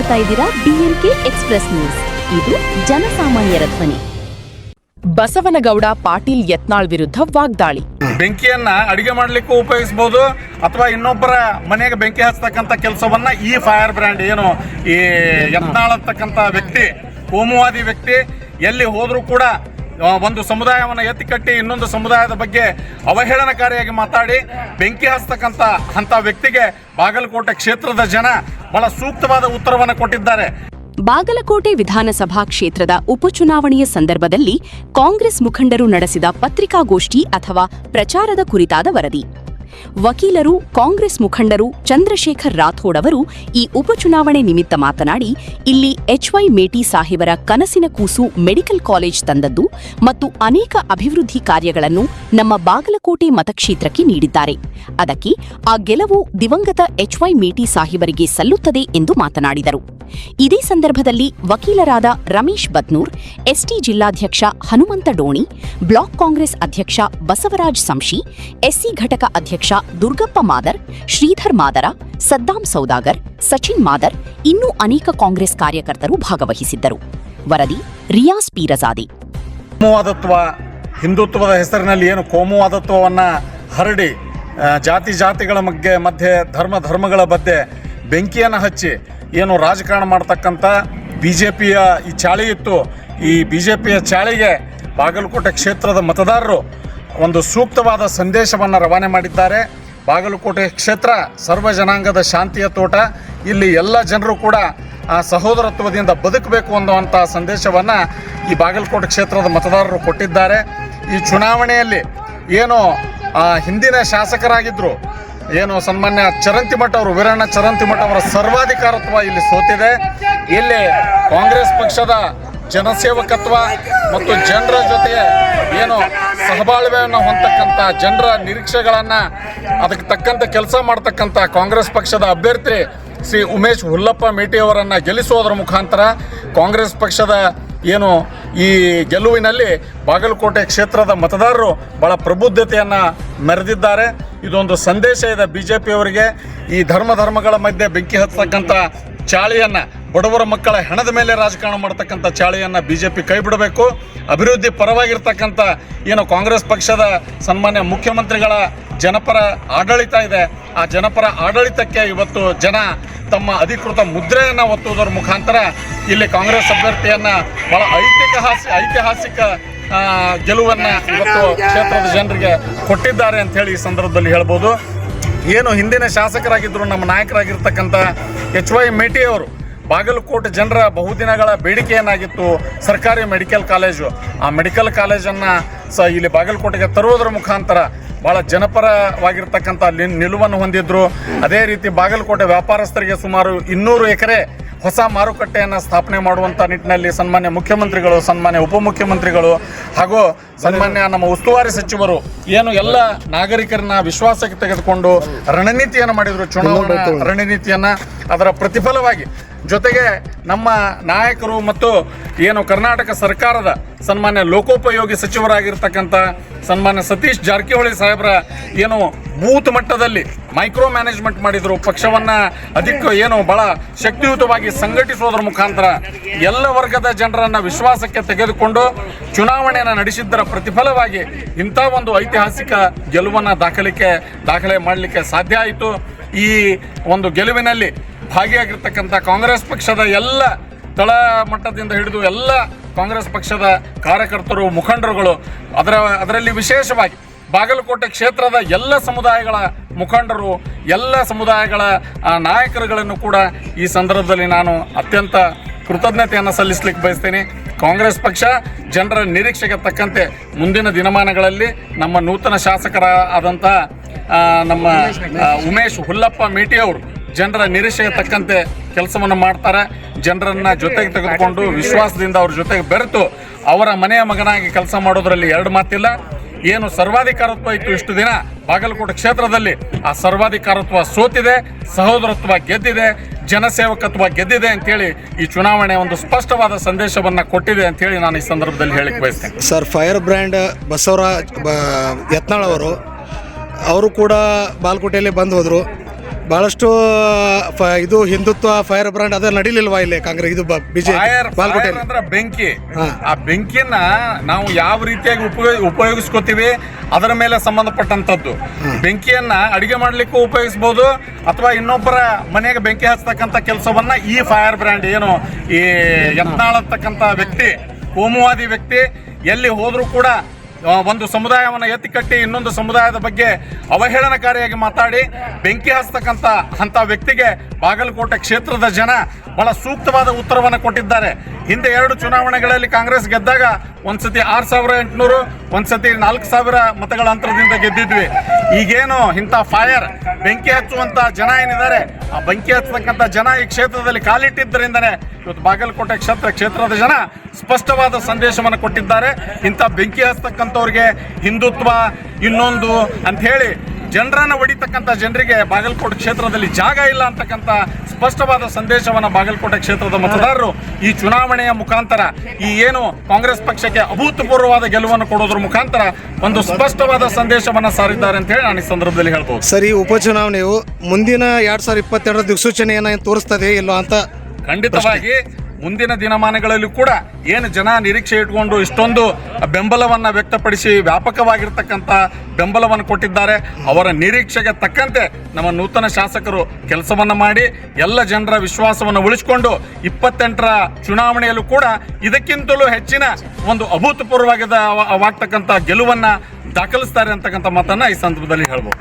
ನೋಡ್ತಾ ಇದ್ದೀರಾ DNK express news. ಇದು ಜನಸಾಮಾನ್ಯರ ಧ್ವನಿ. ಬಸವನಗೌಡ ಪಾಟೀಲ್ ಯತ್ನಾಳ್ ವಿರುದ್ಧ ವಾಗ್ದಾಳಿ. ಬೆಂಕಿಯನ್ನ ಅಡಿಗೆ ಮಾಡ್ಲಿಕ್ಕೂ ಉಪಯೋಗಿಸಬಹುದು ಅಥವಾ ಇನ್ನೊಬ್ಬರ ಮನೆಗೆ ಬೆಂಕಿ ಹಚ್ಚತಕ್ಕಂಥ ಕೆಲಸವನ್ನ ಈ ಫೈರ್ ಬ್ರ್ಯಾಂಡ್ ಏನು ಈ ಯತ್ನಾಳ್ ಅಂತಕ್ಕಂಥ ವ್ಯಕ್ತಿ, ಕೋಮುವಾದಿ ವ್ಯಕ್ತಿ, ಎಲ್ಲಿ ಹೋದ್ರೂ ಕೂಡ ಒಂದು ಸಮುದಾಯವನ್ನು ಎತ್ತಿಕಟ್ಟಿ ಇನ್ನೊಂದು ಸಮುದಾಯದ ಬಗ್ಗೆ ಅವಹೇಳನಕಾರಿಯಾಗಿ ಮಾತಾಡಿ ಬೆಂಕಿ ಹಚ್ಚತಕ್ಕಂಥ ಅಂತ ವ್ಯಕ್ತಿಗೆ ಬಾಗಲಕೋಟೆ ಕ್ಷೇತ್ರದ ಜನ ಬಹಳ ಸೂಕ್ತವಾದ ಉತ್ತರವನ್ನು ಕೊಟ್ಟಿದ್ದಾರೆ. ಬಾಗಲಕೋಟೆ ವಿಧಾನಸಭಾ ಕ್ಷೇತ್ರದ ಉಪಚುನಾವಣೆಯ ಸಂದರ್ಭದಲ್ಲಿ ಕಾಂಗ್ರೆಸ್ ಮುಖಂಡರು ನಡೆಸಿದ ಪತ್ರಿಕಾಗೋಷ್ಠಿ ಅಥವಾ ಪ್ರಚಾರದ ಕುರಿತಾದ ವರದಿ. ವಕೀಲರು, ಕಾಂಗ್ರೆಸ್ ಮುಖಂಡರು ಚಂದ್ರಶೇಖರ್ ರಾಥೋಡ್ ಅವರು ಈ ಉಪಚುನಾವಣೆ ನಿಮಿತ್ತ ಮಾತನಾಡಿ, ಇಲ್ಲಿ HY ಮೇಟಿ ಸಾಹೇಬರ ಕನಸಿನ ಕೂಸು ಮೆಡಿಕಲ್ ಕಾಲೇಜ್ ತಂದದ್ದು ಮತ್ತು ಅನೇಕ ಅಭಿವೃದ್ಧಿ ಕಾರ್ಯಗಳನ್ನು ನಮ್ಮ ಬಾಗಲಕೋಟೆ ಮತಕ್ಷೇತ್ರಕ್ಕೆ ನೀಡಿದ್ದಾರೆ. ಅದಕ್ಕೆ ಆ ಗೆಲುವು ದಿವಂಗತ HY ಮೇಟಿ ಸಾಹೇಬರಿಗೆ ಸಲ್ಲುತ್ತದೆ ಎಂದು ಮಾತನಾಡಿದರು. ಇದೇ ಸಂದರ್ಭದಲ್ಲಿ ವಕೀಲರಾದ ರಮೇಶ್ ಬದ್ನೂರ್, ST ಜಿಲ್ಲಾಧ್ಯಕ್ಷ ಹನುಮಂತ ಡೋಣಿ, ಬ್ಲಾಕ್ ಕಾಂಗ್ರೆಸ್ ಅಧ್ಯಕ್ಷ ಬಸವರಾಜ್ ಸಂಶಿ, SC ಘಟಕ ಅಧ್ಯಕ್ಷ ದುರ್ಗಪ್ಪ ಮಾದರ್, ಶ್ರೀಧರ್ ಮಾದರ, ಸದ್ದಾಂ ಸೌದಾಗರ್, ಸಚಿನ್ ಮಾದರ್, ಇನ್ನೂ ಅನೇಕ ಕಾಂಗ್ರೆಸ್ ಕಾರ್ಯಕರ್ತರು ಭಾಗವಹಿಸಿದ್ದರು. ವರದಿ ರಿಯಾಸ್ ಪೀರಜಾದೆ. ಕೋಮುವಾದತ್ವ, ಹಿಂದುತ್ವದ ಹೆಸರಿನಲ್ಲಿ ಏನು ಕೋಮುವಾದತ್ವವನ್ನು ಹರಡಿ ಜಾತಿಗಳ ಮಧ್ಯೆ ಧರ್ಮಗಳ ಮಧ್ಯೆ ಬೆಂಕಿಯನ್ನು ಹಚ್ಚಿ ಏನು ರಾಜಕಾರಣ ಮಾಡ್ತಕ್ಕಂಥ BJPಯ ಈ ಚಾಳಿ ಇತ್ತು. ಈ BJPಯ ಚಾಳಿಗೆ ಬಾಗಲಕೋಟೆ ಕ್ಷೇತ್ರದ ಮತದಾರರು ಒಂದು ಸೂಕ್ತವಾದ ಸಂದೇಶವನ್ನು ರವಾನೆ ಮಾಡಿದ್ದಾರೆ. ಬಾಗಲಕೋಟೆ ಕ್ಷೇತ್ರ ಸರ್ವ ಜನಾಂಗದ ಶಾಂತಿಯ ತೋಟ. ಇಲ್ಲಿ ಎಲ್ಲ ಜನರು ಕೂಡ ಆ ಸಹೋದರತ್ವದಿಂದ ಬದುಕಬೇಕು ಅನ್ನುವಂಥ ಸಂದೇಶವನ್ನು ಈ ಬಾಗಲಕೋಟೆ ಕ್ಷೇತ್ರದ ಮತದಾರರು ಕೊಟ್ಟಿದ್ದಾರೆ. ಈ ಚುನಾವಣೆಯಲ್ಲಿ ಏನು ಹಿಂದಿನ ಶಾಸಕರಾಗಿದ್ದರು, ಏನು ಸನ್ಮಾನ್ಯ ಚರಂತಿಮಠ ಅವರು, ವೀರಣ್ಣ ಚರಂತಿಮಠ ಅವರ ಸರ್ವಾಧಿಕಾರತ್ವ ಇಲ್ಲಿ ಸೋತಿದೆ. ಇಲ್ಲಿ ಕಾಂಗ್ರೆಸ್ ಪಕ್ಷದ ಜನಸೇವಕತ್ವ ಮತ್ತು ಜನರ ಜೊತೆ ಏನು ಸಹಬಾಳ್ವೆಯನ್ನು ಹೊಂದತಕ್ಕಂಥ ಜನರ ನಿರೀಕ್ಷೆಗಳನ್ನು ಅದಕ್ಕೆ ತಕ್ಕಂತೆ ಕೆಲಸ ಮಾಡ್ತಕ್ಕಂಥ ಕಾಂಗ್ರೆಸ್ ಪಕ್ಷದ ಅಭ್ಯರ್ಥಿ ಶ್ರೀ ಉಮೇಶ್ ಹುಲ್ಲಪ್ಪ ಮೇಟಿಯವರನ್ನು ಗೆಲ್ಲಿಸುವುದರ ಮುಖಾಂತರ ಕಾಂಗ್ರೆಸ್ ಪಕ್ಷದ ಏನು ಈ ಗೆಲುವಿನಲ್ಲಿ ಬಾಗಲಕೋಟೆ ಕ್ಷೇತ್ರದ ಮತದಾರರು ಬಹಳ ಪ್ರಬುದ್ಧತೆಯನ್ನು ಮೆರೆದಿದ್ದಾರೆ. ಇದೊಂದು ಸಂದೇಶ ಇದೆ BJPಯವರಿಗೆ. ಈ ಧರ್ಮಗಳ ಮಧ್ಯೆ ಬೆಂಕಿ ಹಚ್ಚತಕ್ಕಂಥ ಚಾಳಿಯನ್ನು, ಬಡವರ ಮಕ್ಕಳ ಹೆಣದ ಮೇಲೆ ರಾಜಕಾರಣ ಮಾಡ್ತಕ್ಕಂಥ ಚಾಳಿಯನ್ನು BJP ಕೈ ಬಿಡಬೇಕು. ಅಭಿವೃದ್ಧಿ ಪರವಾಗಿರ್ತಕ್ಕಂಥ ಏನು ಕಾಂಗ್ರೆಸ್ ಪಕ್ಷದ ಸನ್ಮಾನ್ಯ ಮುಖ್ಯಮಂತ್ರಿಗಳ ಜನಪರ ಆಡಳಿತ ಇದೆ, ಆ ಜನಪರ ಆಡಳಿತಕ್ಕೆ ಇವತ್ತು ಜನ ತಮ್ಮ ಅಧಿಕೃತ ಮುದ್ರೆಯನ್ನು ಒತ್ತುವುದರ ಮುಖಾಂತರ ಇಲ್ಲಿ ಕಾಂಗ್ರೆಸ್ ಅಭ್ಯರ್ಥಿಯನ್ನು ಬಹಳ ಐತಿಹಾಸಿಕ ಗೆಲುವನ್ನು ಇವತ್ತು ಕ್ಷೇತ್ರದ ಜನರಿಗೆ ಕೊಟ್ಟಿದ್ದಾರೆ ಅಂತ ಹೇಳಿ ಈ ಸಂದರ್ಭದಲ್ಲಿ ಹೇಳ್ಬೋದು. ಏನು ಹಿಂದಿನ ಶಾಸಕರಾಗಿದ್ದರು, ನಮ್ಮ ನಾಯಕರಾಗಿರ್ತಕ್ಕಂಥ HY ಮೇಟಿ ಅವರು, ಬಾಗಲಕೋಟೆ ಜನರ ಬಹುದಿನಗಳ ಬೇಡಿಕೆಯನ್ನಾಗಿತ್ತು ಸರ್ಕಾರಿ ಮೆಡಿಕಲ್ ಕಾಲೇಜು. ಆ ಮೆಡಿಕಲ್ ಕಾಲೇಜನ್ನು ಇಲ್ಲಿ ಬಾಗಲಕೋಟೆಗೆ ತರುವುದರ ಮುಖಾಂತರ ಭಾಳ ಜನಪರವಾಗಿರ್ತಕ್ಕಂಥ ನಿಲುವನ್ನು ಹೊಂದಿದ್ರು. ಅದೇ ರೀತಿ ಬಾಗಲಕೋಟೆ ವ್ಯಾಪಾರಸ್ಥರಿಗೆ ಸುಮಾರು 200 ಎಕರೆ ಹೊಸ ಮಾರುಕಟ್ಟೆಯನ್ನು ಸ್ಥಾಪನೆ ಮಾಡುವಂಥ ನಿಟ್ಟಿನಲ್ಲಿ ಸನ್ಮಾನ್ಯ ಮುಖ್ಯಮಂತ್ರಿಗಳು, ಸನ್ಮಾನ್ಯ ಉಪಮುಖ್ಯಮಂತ್ರಿಗಳು ಹಾಗೂ ಸನ್ಮಾನ್ಯ ನಮ್ಮ ಉಸ್ತುವಾರಿ ಸಚಿವರು ಏನು ಎಲ್ಲ ನಾಗರಿಕರನ್ನ ವಿಶ್ವಾಸಕ್ಕೆ ತೆಗೆದುಕೊಂಡು ರಣನೀತಿಯನ್ನು ಮಾಡಿದರು, ಚುನಾವಣಾ ರಣನೀತಿಯನ್ನು. ಅದರ ಪ್ರತಿಫಲವಾಗಿ ಜೊತೆಗೆ ನಮ್ಮ ನಾಯಕರು ಮತ್ತು ಏನು ಕರ್ನಾಟಕ ಸರ್ಕಾರದ ಸನ್ಮಾನ್ಯ ಲೋಕೋಪಯೋಗಿ ಸಚಿವರಾಗಿರ್ತಕ್ಕಂಥ ಸನ್ಮಾನ್ಯ ಸತೀಶ್ ಜಾರಕಿಹೊಳಿ ಸಾಹೇಬರ ಏನು ಬೂತ್ ಮಟ್ಟದಲ್ಲಿ ಮೈಕ್ರೋ ಮ್ಯಾನೇಜ್ಮೆಂಟ್ ಮಾಡಿದರು. ಪಕ್ಷವನ್ನು ಏನು ಬಹಳ ಶಕ್ತಿಯುತವಾಗಿ ಸಂಘಟಿಸುವುದರ ಮುಖಾಂತರ ಎಲ್ಲ ವರ್ಗದ ಜನರನ್ನು ವಿಶ್ವಾಸಕ್ಕೆ ತೆಗೆದುಕೊಂಡು ಚುನಾವಣೆಯನ್ನು ನಡೆಸಿದ್ದರ ಪ್ರತಿಫಲವಾಗಿ ಇಂಥ ಒಂದು ಐತಿಹಾಸಿಕ ಗೆಲುವನ್ನು ದಾಖಲೆ ಮಾಡಲಿಕ್ಕೆ ಸಾಧ್ಯ ಆಯಿತು. ಈ ಒಂದು ಗೆಲುವಿನಲ್ಲಿ ಭಾಗಿಯಾಗಿರ್ತಕ್ಕಂಥ ಕಾಂಗ್ರೆಸ್ ಪಕ್ಷದ ಎಲ್ಲ ತಳ ಮಟ್ಟದಿಂದ ಹಿಡಿದು ಎಲ್ಲ ಕಾಂಗ್ರೆಸ್ ಪಕ್ಷದ ಕಾರ್ಯಕರ್ತರು, ಮುಖಂಡರುಗಳು, ಅದರಲ್ಲಿ ವಿಶೇಷವಾಗಿ ಬಾಗಲಕೋಟೆ ಕ್ಷೇತ್ರದ ಎಲ್ಲ ಸಮುದಾಯಗಳ ಮುಖಂಡರು, ಎಲ್ಲ ಸಮುದಾಯಗಳ ನಾಯಕರುಗಳನ್ನು ಕೂಡ ಈ ಸಂದರ್ಭದಲ್ಲಿ ನಾನು ಅತ್ಯಂತ ಕೃತಜ್ಞತೆಯನ್ನು ಸಲ್ಲಿಸಲಿಕ್ಕೆ ಬಯಸ್ತೇನೆ. ಕಾಂಗ್ರೆಸ್ ಪಕ್ಷ ಜನರ ನಿರೀಕ್ಷೆಗೆ ತಕ್ಕಂತೆ ಮುಂದಿನ ದಿನಮಾನಗಳಲ್ಲಿ ನಮ್ಮ ನೂತನ ಶಾಸಕರಾದಂಥ ನಮ್ಮ ಉಮೇಶ್ ಹುಲ್ಲಪ್ಪ ಮೇಟಿಯವರು ಜನರ ನಿರೀಕ್ಷೆಗೆ ತಕ್ಕಂತೆ ಕೆಲಸವನ್ನು ಮಾಡ್ತಾರೆ. ಜನರನ್ನು ಜೊತೆಗೆ ತೆಗೆದುಕೊಂಡು ವಿಶ್ವಾಸದಿಂದ ಅವ್ರ ಜೊತೆಗೆ ಬೆರೆತು ಅವರ ಮನೆಯ ಮಗನಾಗಿ ಕೆಲಸ ಮಾಡೋದರಲ್ಲಿ ಎರಡು ಮಾತಿಲ್ಲ. ಏನು ಸರ್ವಾಧಿಕಾರತ್ವ ಇತ್ತು ಇಷ್ಟು ದಿನ ಬಾಗಲಕೋಟೆ ಕ್ಷೇತ್ರದಲ್ಲಿ, ಆ ಸರ್ವಾಧಿಕಾರತ್ವ ಸೋತಿದೆ, ಸಹೋದರತ್ವ ಗೆದ್ದಿದೆ, ಜನಸೇವಕತ್ವ ಗೆದ್ದಿದೆ ಅಂತೇಳಿ ಈ ಚುನಾವಣೆ ಒಂದು ಸ್ಪಷ್ಟವಾದ ಸಂದೇಶವನ್ನು ಕೊಟ್ಟಿದೆ ಅಂತೇಳಿ ನಾನು ಈ ಸಂದರ್ಭದಲ್ಲಿ ಹೇಳಿಕ್ಕೆ ಬಯಸ್ತೇನೆ. Sir, fire brand Basavaraj Yatnal ಅವರು ಕೂಡ ಬಾಗಲಕೋಟೆಯಲ್ಲಿ ಬಂದು ಹೋದರು. ಬಹಳಷ್ಟು ಇದು ಹಿಂದುತ್ವ ಫೈರ್ ಬ್ರಾಂಡ್ ಅದ ನಡಿಲಿಲ್ವಾ ಇಲ್ಲಿ ಕಾಂಗ್ರೆಸ್ ಇದು ಬಿಜೆಪಿ ಬಾಲ್ಕೋಟೆ ಅಂದ್ರೆ ಬೆಂಕಿ. ಆ ಬೆಂಕಿಯನ್ನ ನಾವು ಯಾವ ರೀತಿಯಾಗಿ ಉಪಯೋಗಿಸ್ಕೋತೀವಿ ಅದರ ಮೇಲೆ ಸಂಬಂಧಪಟ್ಟಂತದ್ದು. ಬೆಂಕಿಯನ್ನ ಅಡಿಗೆ ಮಾಡ್ಲಿಕ್ಕೂ ಉಪಯೋಗಿಸಬಹುದು ಅಥವಾ ಇನ್ನೊಬ್ಬರ ಮನೆಗೆ ಬೆಂಕಿ ಹಚ್ಚತಕ್ಕಂಥ ಕೆಲಸವನ್ನ ಈ ಫೈರ್ ಬ್ರ್ಯಾಂಡ್ ಏನು ಈ ಯತ್ನಾಳ್ ಅಂತಕ್ಕಂಥ ವ್ಯಕ್ತಿ, ಕೋಮುವಾದಿ ವ್ಯಕ್ತಿ, ಎಲ್ಲಿ ಹೋದ್ರೂ ಕೂಡ ಒಂದು ಸಮುದಾಯವನ್ನು ಎತ್ತಿ ಕಟ್ಟಿ ಇನ್ನೊಂದು ಸಮುದಾಯದ ಬಗ್ಗೆ ಅವಹೇಳನಕಾರಿಯಾಗಿ ಮಾತಾಡಿ ಬೆಂಕಿ ಹಚ್ಚತಕ್ಕಂಥ ಅಂಥ ವ್ಯಕ್ತಿಗೆ ಬಾಗಲಕೋಟೆ ಕ್ಷೇತ್ರದ ಜನ ಬಹಳ ಸೂಕ್ತವಾದ ಉತ್ತರವನ್ನು ಕೊಟ್ಟಿದ್ದಾರೆ. ಹಿಂದೆ 2 ಚುನಾವಣೆಗಳಲ್ಲಿ ಕಾಂಗ್ರೆಸ್ ಗೆದ್ದಾಗ ಒಂದ್ಸತಿ 6,800, ಒಂದ್ಸತಿ 4,000 ಮತಗಳ ಅಂತರದಿಂದ ಗೆದ್ದಿದ್ವಿ. ಈಗೇನು ಇಂಥ ಫೈರ್ ಬೆಂಕಿ ಹಚ್ಚುವಂತ ಜನ ಏನಿದ್ದಾರೆ, ಆ ಬೆಂಕಿ ಹಚ್ಚತಕ್ಕಂಥ ಜನ ಈ ಕ್ಷೇತ್ರದಲ್ಲಿ ಕಾಲಿಟ್ಟಿದ್ದರಿಂದನೇ ಇವತ್ತು ಬಾಗಲಕೋಟೆ ಕ್ಷೇತ್ರದ ಜನ ಸ್ಪಷ್ಟವಾದ ಸಂದೇಶವನ್ನು ಕೊಟ್ಟಿದ್ದಾರೆ. ಇಂಥ ಬೆಂಕಿ ಹಚ್ಚತಕ್ಕಂಥವ್ರಿಗೆ ಹಿಂದುತ್ವ ಇನ್ನೊಂದು ಅಂತ ಹೇಳಿ ಜನರನ್ನು ಹೊಡಿತಕ್ಕಂಥ ಜನರಿಗೆ ಬಾಗಲಕೋಟೆ ಕ್ಷೇತ್ರದಲ್ಲಿ ಜಾಗ ಇಲ್ಲ ಅಂತಕ್ಕಂಥ ಸ್ಪಷ್ಟವಾದ ಸಂದೇಶವನ್ನು ಬಾಗಲಕೋಟೆ ಕ್ಷೇತ್ರದ ಮತದಾರರು ಈ ಚುನಾವಣೆಯ ಮುಖಾಂತರ ಈ ಏನು ಕಾಂಗ್ರೆಸ್ ಪಕ್ಷಕ್ಕೆ ಅಭೂತಪೂರ್ವವಾದ ಗೆಲುವನ್ನು ಕೊಡೋದ್ರ ಮುಖಾಂತರ ಒಂದು ಸ್ಪಷ್ಟವಾದ ಸಂದೇಶವನ್ನು ಸಾರಿದ್ದಾರೆ ಅಂತ ಹೇಳಿ ನಾನು ಈ ಸಂದರ್ಭದಲ್ಲಿ ಹೇಳ್ಬೋದು. ಸರ್, ಈ ಉಪಚುನಾವಣೆಯು ಮುಂದಿನ 2022 ದಿಕ್ಸೂಚನೆಯನ್ನು ತೋರಿಸ್ತದೆ ಇಲ್ಲೋ ಅಂತ? ಖಂಡಿತವಾಗಿ ಮುಂದಿನ ದಿನಮಾನಗಳಲ್ಲಿ ಕೂಡ ಏನು ಜನ ನಿರೀಕ್ಷೆ ಇಟ್ಕೊಂಡು ಇಷ್ಟೊಂದು ಬೆಂಬಲವನ್ನು ವ್ಯಕ್ತಪಡಿಸಿ ವ್ಯಾಪಕವಾಗಿರ್ತಕ್ಕಂಥ ಬೆಂಬಲವನ್ನು ಕೊಟ್ಟಿದ್ದಾರೆ, ಅವರ ನಿರೀಕ್ಷೆಗೆ ತಕ್ಕಂತೆ ನಮ್ಮ ನೂತನ ಶಾಸಕರು ಕೆಲಸವನ್ನು ಮಾಡಿ ಎಲ್ಲ ಜನರ ವಿಶ್ವಾಸವನ್ನು ಉಳಿಸಿಕೊಂಡು 28ರ ಚುನಾವಣೆಯಲ್ಲೂ ಕೂಡ ಇದಕ್ಕಿಂತಲೂ ಹೆಚ್ಚಿನ ಒಂದು ಅಭೂತಪೂರ್ವವಾಗ್ತಕ್ಕಂಥ ಗೆಲುವನ್ನು ದಾಖಲಿಸ್ತಾರೆ ಅಂತಕ್ಕಂಥ ಮಾತನ್ನು ಈ ಸಂದರ್ಭದಲ್ಲಿ ಹೇಳ್ಬೋದು.